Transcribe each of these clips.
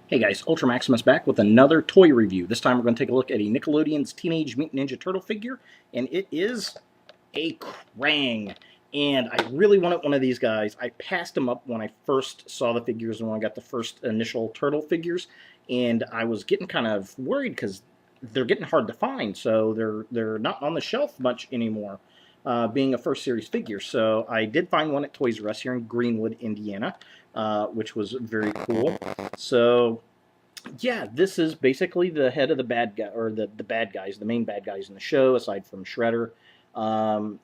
Hey guys, Ultra Maximus back with another toy review. This time we're going to take a look at a Nickelodeon's Teenage Mutant Ninja Turtle figure, and it is a Kraang. And I really wanted one of these guys. I passed them up when I first saw the figures and when I got the first initial turtle figures, and I was getting kind of worried because they're getting hard to find, so they're not on the shelf much anymore, being a first series figure. So I did find one at Toys R Us here in Greenwood, Indiana, which was very cool. So yeah, this is basically the head of the bad guy, or the bad guys, the main bad guys in the show, aside from Shredder.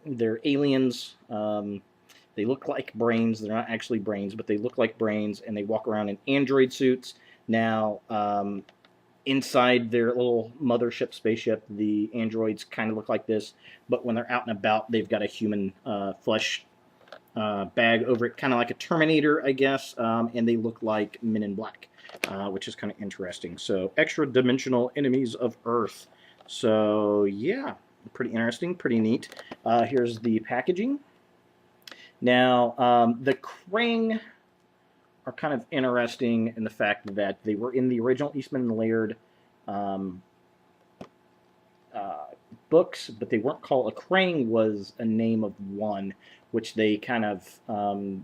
They're aliens. They look like brains. They're not actually brains, but they look like brains, and they walk around in android suits. Now, inside their little mothership spaceship, the androids kind of look like this, but when they're out and about, they've got a human flesh bag over it, kind of like a Terminator, I guess, and they look like Men in Black, which is kind of interesting. So, extra dimensional enemies of Earth. So, yeah, pretty interesting, pretty neat. Here's the packaging. Now, the Krang are kind of interesting in the fact that they were in the original Eastman and Laird um, uh, books, but they weren't called. A Kraang was a name of one, which they kind of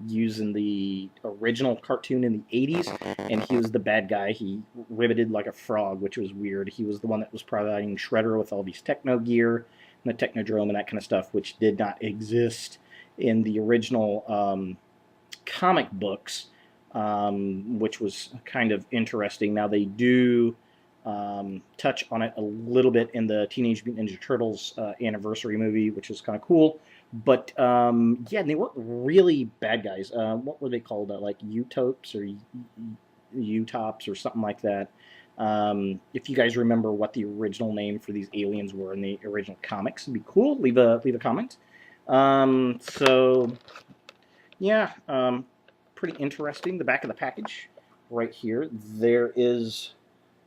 use in the original cartoon in the 80s, and he was the bad guy. He riveted like a frog, which was weird. He was the one that was providing Shredder with all these techno gear and the Technodrome and that kind of stuff, which did not exist in the original comic books, which was kind of interesting. Now they do touch on it a little bit in the Teenage Mutant Ninja Turtles anniversary movie, which is kind of cool. But yeah, they weren't really bad guys. What were they called? Like Utopes or Utops or something like that. If you guys remember what the original name for these aliens were in the original comics, it'd be cool. Leave a comment. So yeah, pretty interesting. The back of the package, right here, there is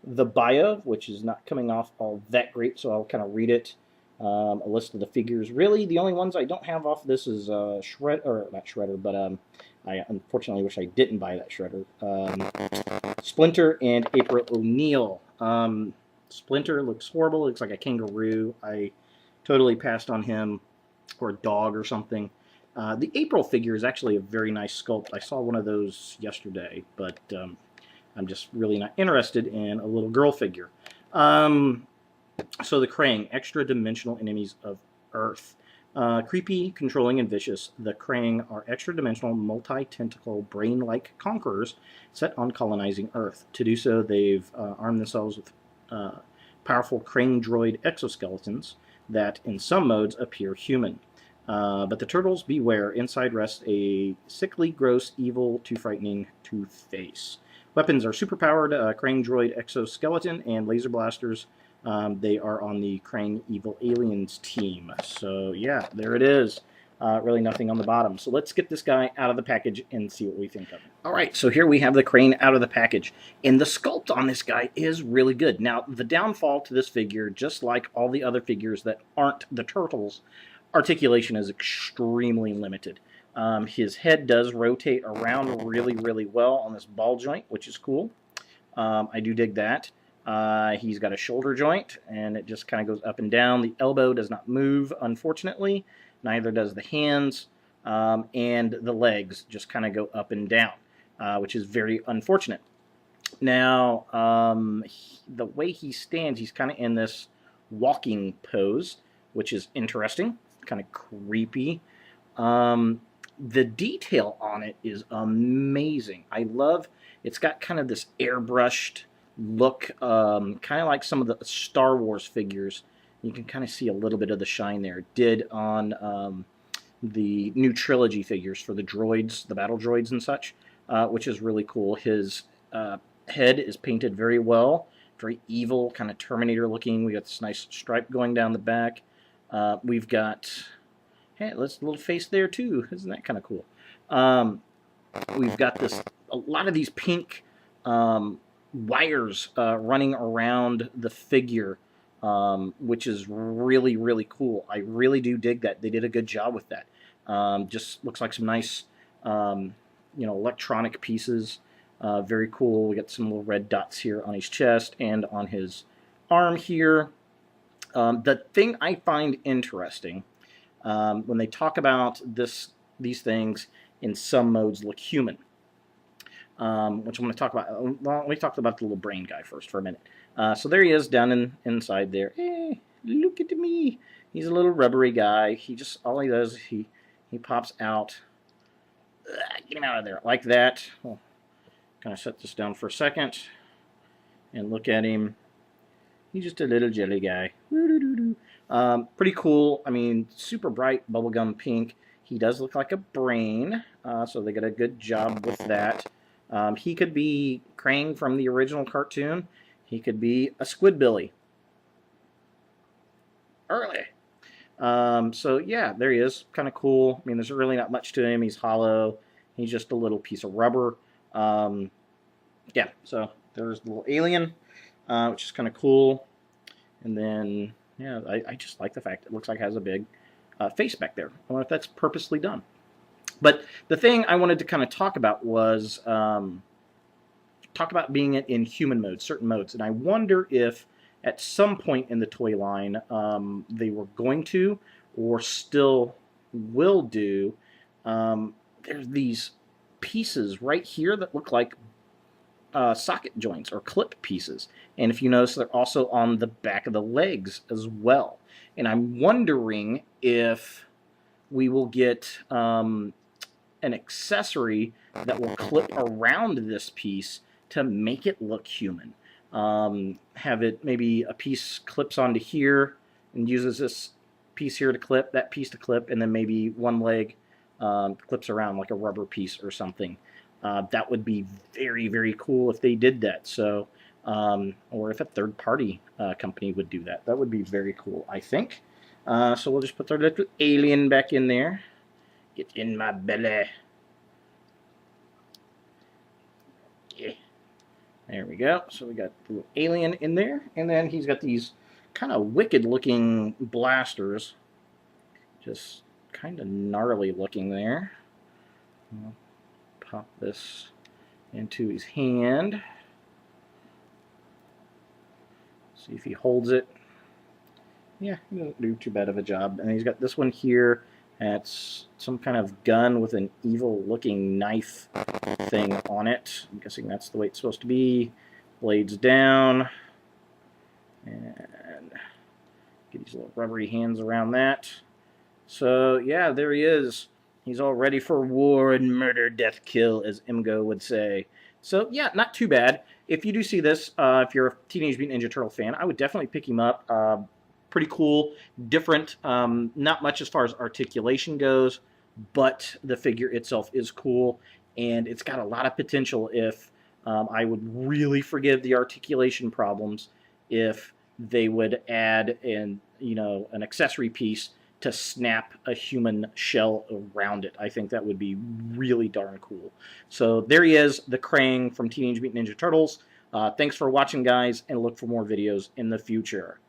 the bio, which is not coming off all that great, so I'll kind of read it. A list of the figures. Really, the only ones I don't have off this is Shred, or not Shredder, but I unfortunately wish I didn't buy that Shredder. Splinter and April O'Neil. Splinter looks horrible. Looks like a kangaroo. I totally passed on him, or a dog or something. The April figure is actually a very nice sculpt. I saw one of those yesterday, but I'm just really not interested in a little girl figure. So the Kraang, extra dimensional enemies of Earth. Creepy, controlling, and vicious, the Kraang are extra dimensional, multi tentacle, brain like conquerors set on colonizing Earth. To do so, they've armed themselves with powerful Kraang droid exoskeletons that, in some modes, appear human. But the turtles, beware. Inside rests a sickly, gross, evil, too frightening to face. Weapons are superpowered Kraang droid exoskeleton and laser blasters. They are on the Kraang Evil Aliens team. So yeah, there it is. Really nothing on the bottom. So let's get this guy out of the package and see what we think of him. All right, so here we have the Kraang out of the package. And the sculpt on this guy is really good. Now, the downfall to this figure, just like all the other figures that aren't the turtles, articulation is extremely limited. His head does rotate around really, really well on this ball joint, which is cool. I do dig that. He's got a shoulder joint, and it just kind of goes up and down. The elbow does not move, unfortunately. Neither does the hands, and the legs just kind of go up and down, which is very unfortunate. Now, the way he stands, he's kind of in this walking pose, which is interesting, kind of creepy. The detail on it is amazing. I love, it's got kind of this airbrushed look, kind of like some of the Star Wars figures. You can kind of see a little bit of the shine there. It did on the new trilogy figures for the droids, the battle droids and such, which is really cool. His head is painted very well, very evil, kind of Terminator looking. We got this nice stripe going down the back. We've got, hey, let's little face there too. Isn't that kind of cool? We've got this, a lot of these pink wires running around the figure, which is really, really cool. I really do dig that. They did a good job with that. Just looks like some nice, electronic pieces. Very cool. We got some little red dots here on his chest and on his arm here. The thing I find interesting when they talk about these things in some modes look human, which I'm going to talk about. Well, let me talk about the little brain guy first for a minute. So there he is down inside there. Hey, look at me. He's a little rubbery guy. All he does is he pops out. Get him out of there like that. Well, kind of set this down for a second and look at him. He's just a little jelly guy. Pretty cool. I mean, super bright bubblegum pink. He does look like a brain, so they got a good job with that. He could be Kraang from the original cartoon. He could be a Squidbilly. Early. So yeah, there he is. Kind of cool. I mean, there's really not much to him. He's hollow. He's just a little piece of rubber. Yeah, so there's the little alien, which is kind of cool. And then, yeah, I just like the fact it looks like it has a big face back there. I wonder if that's purposely done. But the thing I wanted to kind of talk about was talk about being in human modes, certain modes. And I wonder if at some point in the toy line they were going to or still will do. There's these pieces right here that look like socket joints or clip pieces. And if you notice, they're also on the back of the legs as well. And I'm wondering if we will get an accessory that will clip around this piece to make it look human. Have it, maybe a piece clips onto here and uses this piece here to clip, that piece to clip, and then maybe one leg clips around like a rubber piece or something. That would be very, very cool if they did that. So, or if a third-party company would do that. That would be very cool, I think. So we'll just put our little alien back in there. Get in my belly. Yeah. There we go. So we got the little alien in there. And then he's got these kind of wicked-looking blasters. Just kind of gnarly looking there. I'll pop this into his hand. See if he holds it. Yeah, he doesn't do too bad of a job. And he's got this one here. That's some kind of gun with an evil-looking knife thing on it. I'm guessing that's the way it's supposed to be. Blades down. And get these little rubbery hands around that. So, yeah, there he is. He's all ready for war and murder, death, kill, as Imgo would say. So, yeah, not too bad. If you do see this, if you're a Teenage Mutant Ninja Turtle fan, I would definitely pick him up. Pretty cool, different, not much as far as articulation goes, but the figure itself is cool, and it's got a lot of potential if I would really forgive the articulation problems if they would add an accessory piece to snap a human shell around it. I think that would be really darn cool. So there he is, the Kraang from Teenage Mutant Ninja Turtles. Thanks for watching, guys, and look for more videos in the future.